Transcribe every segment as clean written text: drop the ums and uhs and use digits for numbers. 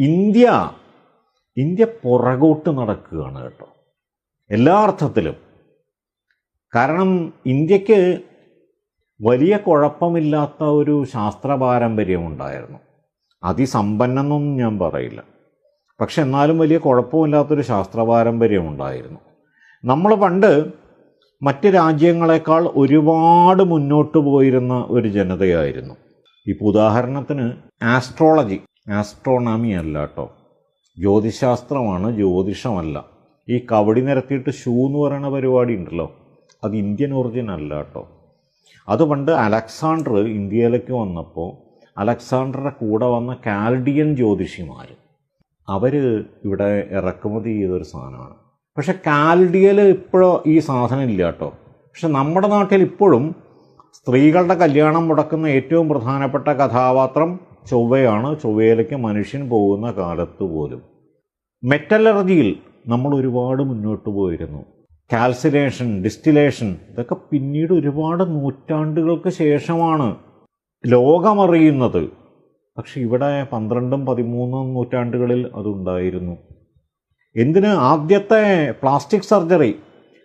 India India പുറകോട്ട് നടക്കുകയാണ് കേട്ടോ, എല്ലാ അർത്ഥത്തിലും. കാരണം ഇന്ത്യക്ക് വലിയ കുഴപ്പമില്ലാത്ത ഒരു ശാസ്ത്ര പാരമ്പര്യമുണ്ടായിരുന്നു. അതിസമ്പന്നെന്നൊന്നും ഞാൻ പറയില്ല, പക്ഷെ എന്നാലും വലിയ കുഴപ്പമില്ലാത്തൊരു ശാസ്ത്ര പാരമ്പര്യമുണ്ടായിരുന്നു. നമ്മൾ പണ്ട് മറ്റ് രാജ്യങ്ങളെക്കാൾ ഒരുപാട് മുന്നോട്ട് പോയിരുന്ന ഒരു ജനതയായിരുന്നു. ഇപ്പോൾ ഉദാഹരണത്തിന് ആസ്ട്രോണമി അല്ല കേട്ടോ, ജ്യോതിശാസ്ത്രമാണ്, ജ്യോതിഷമല്ല. ഈ കവടി നിരത്തിയിട്ട് ഷൂ എന്ന് പറയുന്ന പരിപാടി ഉണ്ടല്ലോ, അത് ഇന്ത്യൻ ഒറിജിൻ അല്ല കേട്ടോ. അത് പണ്ട് അലക്സാണ്ടർ ഇന്ത്യയിലേക്ക് വന്നപ്പോൾ അലക്സാണ്ടറുടെ കൂടെ വന്ന കാൽഡിയൻ ജ്യോതിഷിമാർ അവർ ഇവിടെ ഇറക്കുമതി ചെയ്തൊരു സാധനമാണ്. പക്ഷെ കാൽഡിയയിൽ ഇപ്പോഴോ ഈ സാധനം ഇല്ല കേട്ടോ. പക്ഷെ നമ്മുടെ നാട്ടിൽ ഇപ്പോഴും സ്ത്രീകളുടെ കല്യാണം മുടക്കുന്ന ഏറ്റവും പ്രധാനപ്പെട്ട കഥാപാത്രം ചൊവ്വയാണ്. ചൊവ്വയിലേക്ക് മനുഷ്യൻ പോകുന്ന കാലത്ത് പോലും മെറ്റലർജിയിൽ നമ്മൾ ഒരുപാട് മുന്നോട്ട് പോയിരുന്നു. കാൽസിനേഷൻ, ഡിസ്റ്റിലേഷൻ, ഇതൊക്കെ പിന്നീട് ഒരുപാട് നൂറ്റാണ്ടുകൾക്ക് ശേഷമാണ് ലോകമറിയുന്നത്. പക്ഷെ ഇവിടെ 12ഉം 13ഉം നൂറ്റാണ്ടുകളിൽ അതുണ്ടായിരുന്നു. എന്തിന്? ആദ്യത്തെ പ്ലാസ്റ്റിക് സർജറി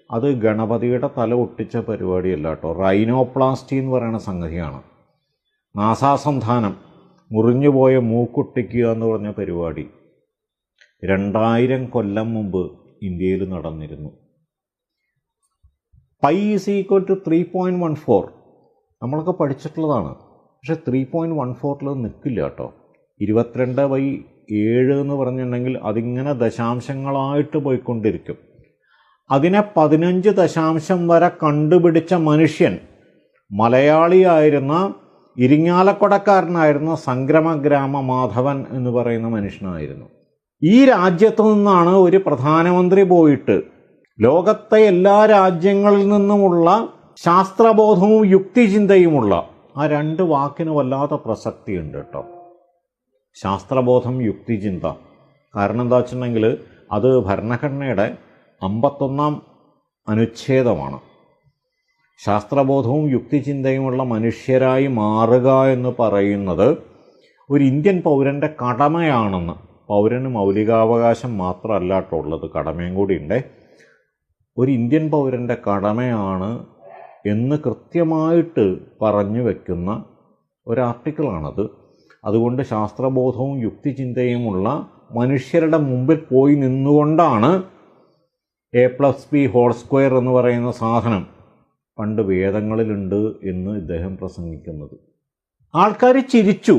അത് ഗണപതിയുടെ തല ഒട്ടിച്ച പരിപാടിയല്ല കേട്ടോ, റൈനോപ്ലാസ്റ്റി എന്ന് പറയുന്ന സംഗതിയാണ്. നാസാസന്ധാനം, മുറിഞ്ഞുപോയ മൂക്കൊട്ടിക്കുക എന്ന് പറഞ്ഞ പരിപാടി 2000 കൊല്ലം മുമ്പ് ഇന്ത്യയിൽ നടന്നിരുന്നു. പൈ ഈസ് ഈക്വൽ ടു 3.14 നമ്മളൊക്കെ പഠിച്ചിട്ടുള്ളതാണ്. പക്ഷെ 3.14 നിൽക്കില്ല കേട്ടോ. 22/7 എന്ന് പറഞ്ഞിട്ടുണ്ടെങ്കിൽ അതിങ്ങനെ ദശാംശങ്ങളായിട്ട് പോയിക്കൊണ്ടിരിക്കും. അതിനെ 15 ദശാംശം വരെ കണ്ടുപിടിച്ച മനുഷ്യൻ മലയാളിയായിരുന്ന ഇരിങ്ങാലക്കുടക്കാരനായിരുന്ന സംക്രമഗ്രാമ മാധവൻ എന്ന് പറയുന്ന മനുഷ്യനായിരുന്നു. ഈ രാജ്യത്തു നിന്നാണ് ഒരു പ്രധാനമന്ത്രി പോയിട്ട് ലോകത്തെ എല്ലാ രാജ്യങ്ങളിൽ നിന്നുമുള്ള ശാസ്ത്രബോധവും യുക്തിചിന്തയുമുള്ള ആ രണ്ട് വാക്കിന് വല്ലാത്ത പ്രസക്തിയുണ്ട് കേട്ടോ, ശാസ്ത്രബോധം, യുക്തിചിന്ത. കാരണം എന്താ വെച്ചിട്ടുണ്ടെങ്കിൽ അത് ഭരണഘടനയുടെ 51ാം അനുച്ഛേദമാണ്. ശാസ്ത്രബോധവും യുക്തിചിന്തയുമുള്ള മനുഷ്യരായി മാറുക എന്ന് പറയുന്നത് ഒരു ഇന്ത്യൻ പൗരൻ്റെ കടമയാണെന്ന്. പൗരന് മൗലികാവകാശം മാത്രമല്ല കേട്ടോ ഉള്ളത്, കടമയും കൂടി ഉണ്ട്. ഒരു ഇന്ത്യൻ പൗരൻ്റെ കടമയാണ് എന്ന് കൃത്യമായിട്ട് പറഞ്ഞു വയ്ക്കുന്ന ഒരു ആർട്ടിക്കിളാണത്. അതുകൊണ്ട് ശാസ്ത്രബോധവും യുക്തിചിന്തയുമുള്ള മനുഷ്യരുടെ മുമ്പിൽ പോയി നിന്നുകൊണ്ടാണ് A+B² എന്ന് പറയുന്ന സാധനം പണ്ട് വേദങ്ങളിലുണ്ട് എന്ന് ഇദ്ദേഹം പ്രസംഗിക്കുന്നത്. ആൾക്കാർ ചിരിച്ചു.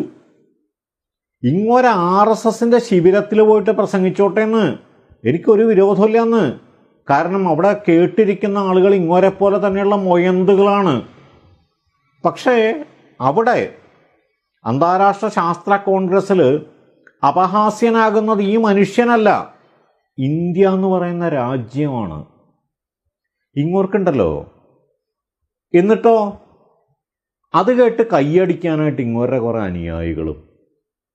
ഇങ്ങോരെ RSSൻ്റെ ശിബിരത്തിൽ പോയിട്ട് പ്രസംഗിച്ചോട്ടെ എന്ന്, എനിക്കൊരു വിരോധമില്ല എന്ന്. കാരണം അവിടെ കേട്ടിരിക്കുന്ന ആളുകൾ ഇങ്ങോരെ പോലെ തന്നെയുള്ള മൊയന്തുകളാണ്. പക്ഷേ അവിടെ അന്താരാഷ്ട്ര ശാസ്ത്ര കോൺഗ്രസ്സിൽ അപഹാസ്യനാകുന്നത് ഈ മനുഷ്യനല്ല, ഇന്ത്യ എന്ന് പറയുന്ന രാജ്യമാണ്. ഇങ്ങോർക്കുണ്ടല്ലോ. എന്നിട്ടോ അത് കേട്ട് കൈയടിക്കാനായിട്ട് ഇങ്ങോരുടെ കുറേ അനുയായികളും.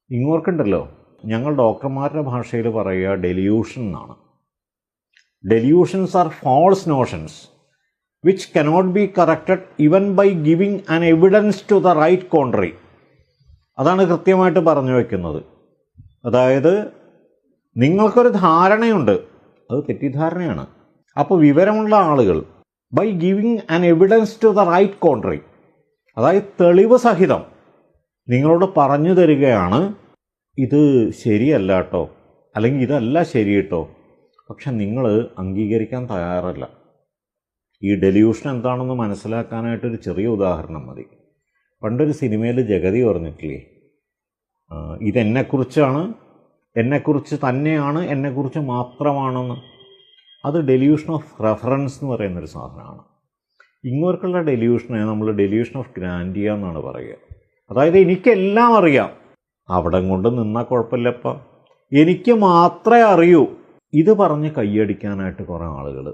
ഇങ്ങോർക്കുണ്ടല്ലോ, ഞങ്ങൾ ഡോക്ടർമാരുടെ ഭാഷയിൽ പറയുക ഡെലിയൂഷൻ എന്നാണ്. Delusions are false notions which cannot be corrected even by giving an evidence to the right contrary. അതാണ് കൃത്യമായിട്ട് പറഞ്ഞു വയ്ക്കുന്നത്. അതായത് നിങ്ങൾക്കൊരു ധാരണയുണ്ട്, അത് തെറ്റിദ്ധാരണയാണ്. അപ്പോൾ വിവരമുള്ള ആളുകൾ by giving an evidence to the right country, അതായത് തെളിവ് സഹിതം നിങ്ങളോട് പറഞ്ഞു തരികയാണ് ഇത് ശരിയല്ല കേട്ടോ, അല്ലെങ്കിൽ ഇതല്ല ശരി കേട്ടോ, പക്ഷെ നിങ്ങൾ അംഗീകരിക്കാൻ തയ്യാറല്ല. ഈ ഡെലിയൂഷൻ എന്താണെന്ന് മനസ്സിലാക്കാനായിട്ടൊരു ചെറിയ ഉദാഹരണം മതി. പണ്ടൊരു സിനിമയിൽ ജഗതി പറഞ്ഞിട്ടില്ലേ, ഇതെന്നെക്കുറിച്ചാണ്, എന്നെക്കുറിച്ച് തന്നെയാണ്, എന്നെക്കുറിച്ച് മാത്രമാണെന്ന്. അത് ഡെലിയൂഷൻ ഓഫ് റെഫറൻസ് എന്ന് പറയുന്നൊരു സാധനമാണ്. ഇങ്ങോർക്കുള്ള ഡെലിയൂഷനെ നമ്മൾ ഡെലിയൂഷൻ ഓഫ് ഗ്രാൻഡിയ എന്നാണ് പറയുക. അതായത് എനിക്കെല്ലാം അറിയാം, അവിടെ കൊണ്ട് നിന്നാൽ കുഴപ്പമില്ലപ്പം, എനിക്ക് മാത്രമേ അറിയൂ. ഇത് പറഞ്ഞ് കൈയടിക്കാനായിട്ട് കുറേ ആളുകൾ